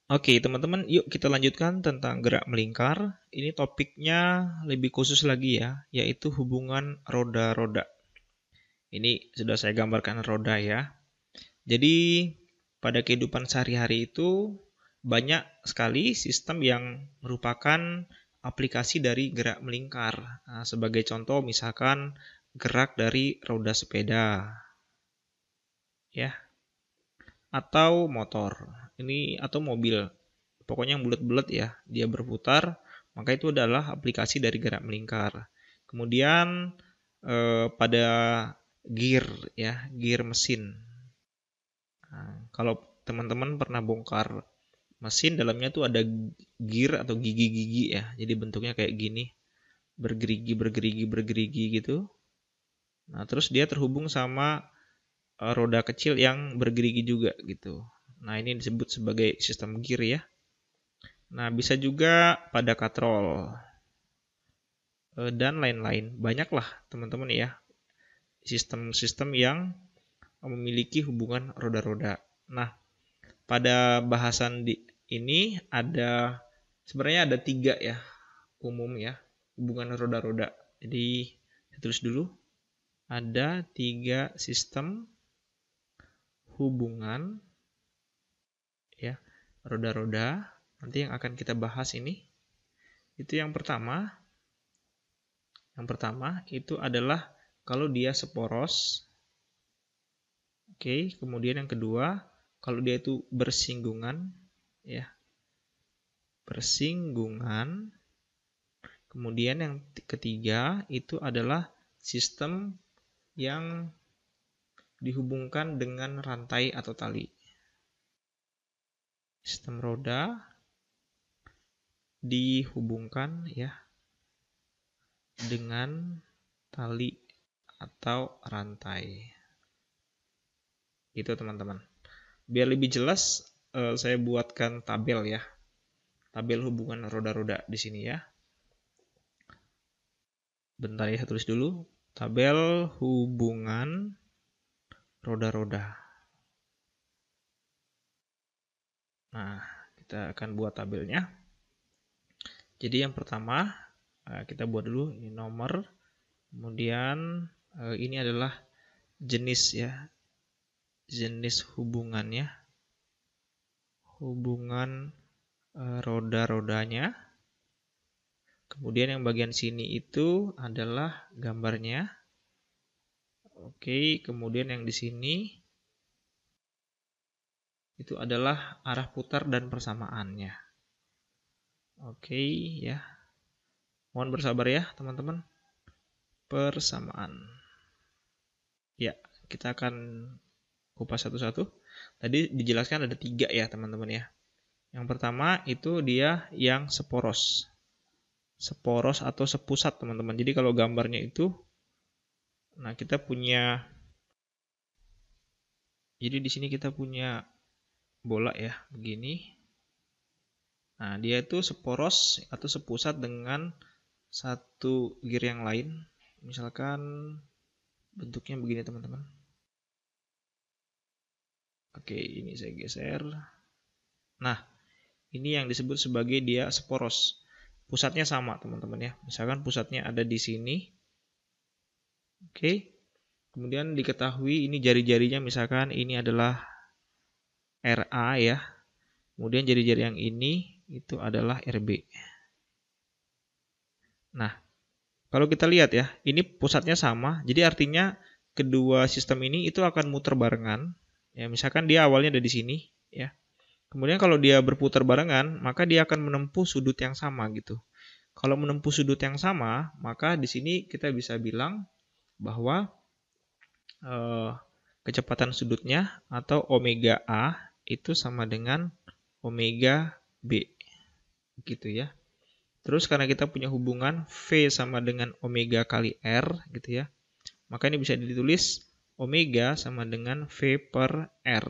Oke, teman-teman, yuk kita lanjutkan tentang gerak melingkar. Ini topiknya lebih khusus lagi ya, yaitu hubungan roda-roda. Ini sudah saya gambarkan roda ya. Jadi, pada kehidupan sehari-hari itu banyak sekali sistem yang merupakan aplikasi dari gerak melingkar. Nah, sebagai contoh, misalkan gerak dari roda sepeda, ya, atau motor. Ini atau mobil. Pokoknya yang bulat-bulat ya, dia berputar, maka itu adalah aplikasi dari gerak melingkar. Kemudian pada gear ya, gear mesin. Nah, kalau teman-teman pernah bongkar mesin, dalamnya tuh ada gear atau gigi-gigi ya. Jadi bentuknya kayak gini, bergerigi, bergerigi, bergerigi gitu. Nah, terus dia terhubung sama roda kecil yang bergerigi juga gitu. Nah, ini disebut sebagai sistem gear ya. Nah, bisa juga pada katrol dan lain-lain. Banyaklah teman-teman ya sistem-sistem yang memiliki hubungan roda-roda. Nah, pada bahasan ini ada sebenarnya ada 3 ya umum ya hubungan roda-roda. Jadi saya tulis dulu. Ada 3 sistem hubungan ya roda-roda. Nanti yang akan kita bahas ini itu yang pertama itu adalah kalau dia seporos. Oke, kemudian yang kedua, kalau dia itu bersinggungan ya. Bersinggungan. Kemudian yang ketiga itu adalah sistem yang dihubungkan dengan rantai atau tali. Sistem roda dihubungkan ya dengan tali atau rantai. Gitu teman-teman. Biar lebih jelas saya buatkan tabel ya. Tabel hubungan roda-roda di sini ya. Bentar ya, saya tulis dulu. Tabel hubungan roda-roda. Nah, kita akan buat tabelnya. Jadi yang pertama, kita buat dulu ini nomor. Kemudian ini adalah jenis ya. Jenis hubungannya. Hubungan roda-rodanya. Kemudian yang bagian sini itu adalah gambarnya. Oke, kemudian yang di sini itu adalah arah putar dan persamaannya. Oke ya. Mohon bersabar ya teman-teman. Persamaan. Ya, kita akan kupas satu-satu. Tadi dijelaskan ada 3 ya teman-teman ya. Yang pertama itu dia yang seporos. Seporos atau sepusat teman-teman. Jadi kalau gambarnya itu, nah kita punya, jadi di sini kita punya bola ya, begini. Nah, dia itu seporos atau sepusat dengan satu gear yang lain. Misalkan bentuknya begini teman-teman. Oke, ini saya geser. Nah, ini yang disebut sebagai dia seporos. Pusatnya sama teman-teman ya. Misalkan pusatnya ada di sini. Oke. Kemudian diketahui ini jari-jarinya misalkan ini adalah RA ya. Kemudian jari-jari yang ini itu adalah RB. Nah, kalau kita lihat ya, ini pusatnya sama. Jadi artinya kedua sistem ini itu akan muter barengan. Ya, misalkan dia awalnya ada di sini ya. Kemudian kalau dia berputar barengan, maka dia akan menempuh sudut yang sama gitu. Kalau menempuh sudut yang sama, maka di sini kita bisa bilang bahwa kecepatan sudutnya atau omega A itu sama dengan omega B. Gitu ya. Terus karena kita punya hubungan V sama dengan omega kali R gitu ya. Maka ini bisa ditulis omega sama dengan V per R.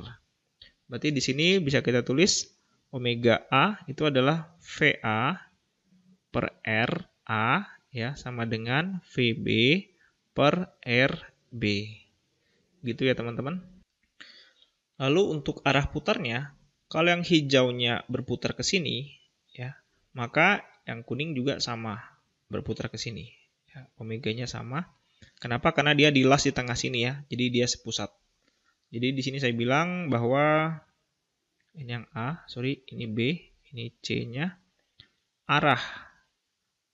Berarti di sini bisa kita tulis omega A itu adalah VA per RA ya sama dengan VB per RB. Gitu ya teman-teman. Lalu untuk arah putarnya, Kalau yang hijaunya berputar ke sini, ya, maka yang kuning juga sama berputar ke sini. Ya, omeganya sama. Kenapa? Karena dia di last di tengah sini ya. Jadi dia sepusat. Jadi di sini saya bilang bahwa ini yang A, sorry, ini B, ini C-nya. Arah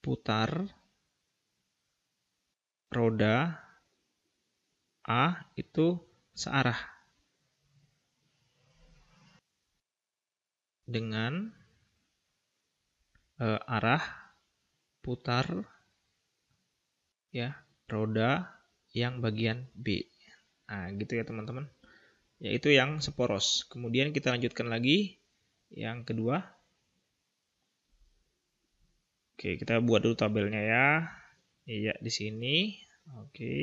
putar roda A itu searah dengan arah putar ya roda yang bagian B. Nah, gitu ya teman-teman. Yaitu yang seporos. Kemudian kita lanjutkan lagi yang kedua. Oke, kita buat dulu tabelnya ya. Iya, di sini. Oke.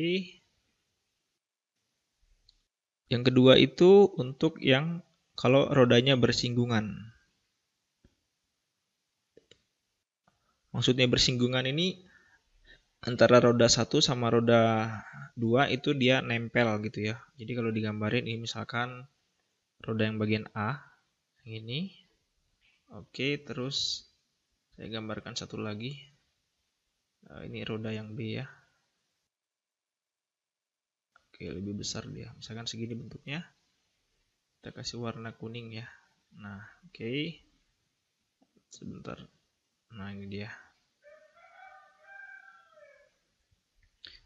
Yang kedua itu untuk yang kalau rodanya bersinggungan. Maksudnya bersinggungan ini antara roda 1 sama roda 2 itu dia nempel gitu ya. Jadi kalau digambarin ini misalkan roda yang bagian A, yang ini. Oke, terus saya gambarkan satu lagi. Ini roda yang B ya. Oke, lebih besar dia. Misalkan segini bentuknya. Kita kasih warna kuning ya. Nah, oke. Sebentar. Nah, ini dia.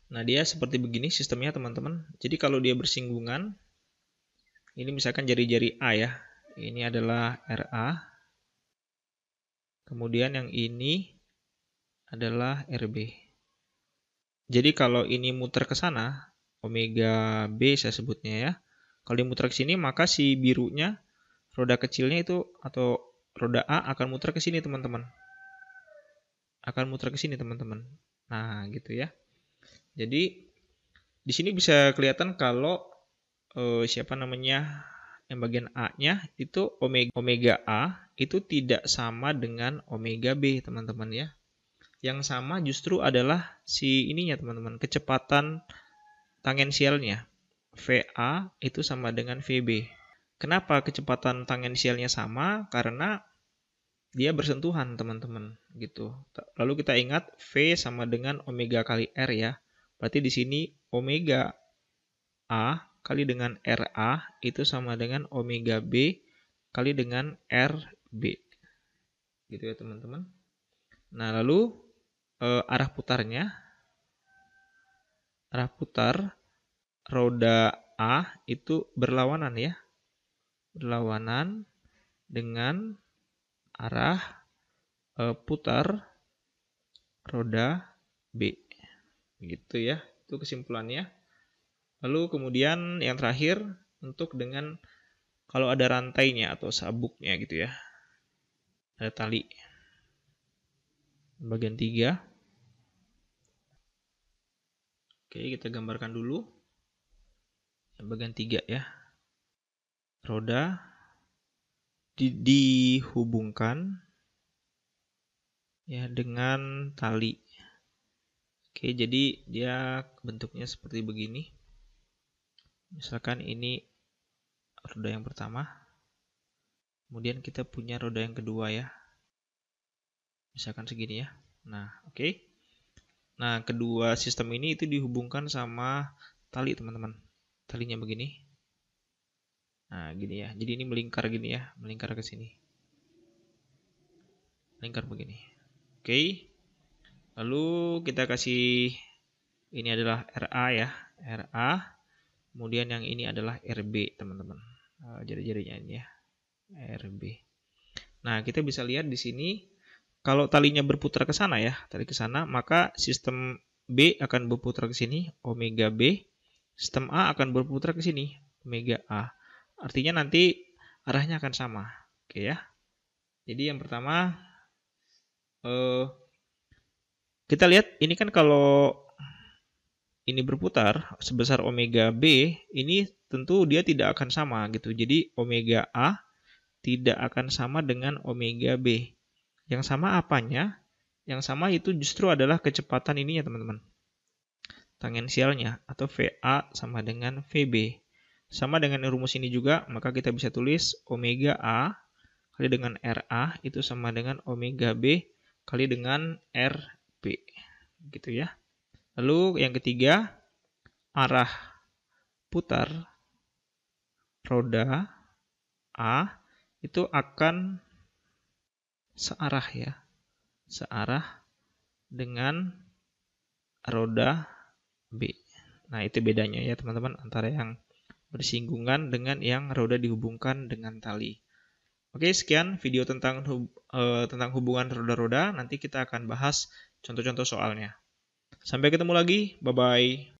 Nah, dia seperti begini sistemnya, teman-teman. Jadi kalau dia bersinggungan, ini misalkan jari-jari A ya. Ini adalah RA. Kemudian yang ini adalah RB. Jadi kalau ini muter ke sana, omega B saya sebutnya ya. Kalau dia muter ke sini, maka si birunya, roda kecilnya itu, atau roda A akan muter ke sini, teman-teman. Akan muter ke sini, teman-teman. Nah, gitu ya. Jadi, di sini bisa kelihatan kalau siapa namanya, yang bagian A-nya itu omega A itu tidak sama dengan omega B, teman-teman ya. Yang sama justru adalah si ininya, teman-teman, kecepatan tangensialnya. VA itu sama dengan VB. Kenapa kecepatan tangensialnya sama? Karena dia bersentuhan, teman-teman, gitu. Lalu kita ingat V sama dengan omega kali R ya. Berarti di sini omega A kali dengan RA itu sama dengan omega B kali dengan RB. Gitu ya, teman-teman. Nah, lalu arah putarnya, arah putar roda A itu berlawanan ya. Berlawanan dengan arah putar roda B. Gitu ya. Itu kesimpulannya. Lalu kemudian yang terakhir untuk dengan kalau ada rantainya atau sabuknya gitu ya. Ada tali. Bagian 3. Oke, kita gambarkan dulu. Yang bagian 3 ya. Roda dihubungkan ya dengan tali. Oke, jadi dia bentuknya seperti begini. Misalkan ini roda yang pertama. Kemudian kita punya roda yang kedua ya. Misalkan segini ya. Nah, oke. Nah, kedua sistem ini itu dihubungkan sama tali, teman-teman. Talinya begini. Nah, gini ya. Jadi ini melingkar gini ya, melingkar ke sini. Melingkar begini. Oke. Lalu kita kasih ini adalah RA ya, RA. Kemudian yang ini adalah RB, teman-teman. Jari-jarinya ini ya, RB. Nah, kita bisa lihat di sini kalau talinya berputar ke sana ya, tali ke sana, maka sistem B akan berputar ke sini, omega B. Sistem A akan berputar ke sini, omega A. Artinya nanti arahnya akan sama. Oke ya. Jadi yang pertama kita lihat ini kan kalau ini berputar sebesar omega B, ini tentu dia tidak akan sama gitu. Jadi omega A tidak akan sama dengan omega B. Yang sama apanya? Yang sama itu justru adalah kecepatan ini ya, teman-teman. Tangensialnya atau VA sama dengan VB. Sama dengan rumus ini juga, maka kita bisa tulis omega A kali dengan RA itu sama dengan omega B kali dengan RB. Gitu ya. Lalu yang ketiga, arah putar roda A itu akan searah ya. Searah dengan roda B. Nah, itu bedanya ya teman-teman antara yang bersinggungan dengan yang roda dihubungkan dengan tali. Oke, sekian video tentang hubungan roda-roda. Nanti kita akan bahas contoh-contoh soalnya. Sampai ketemu lagi. Bye-bye.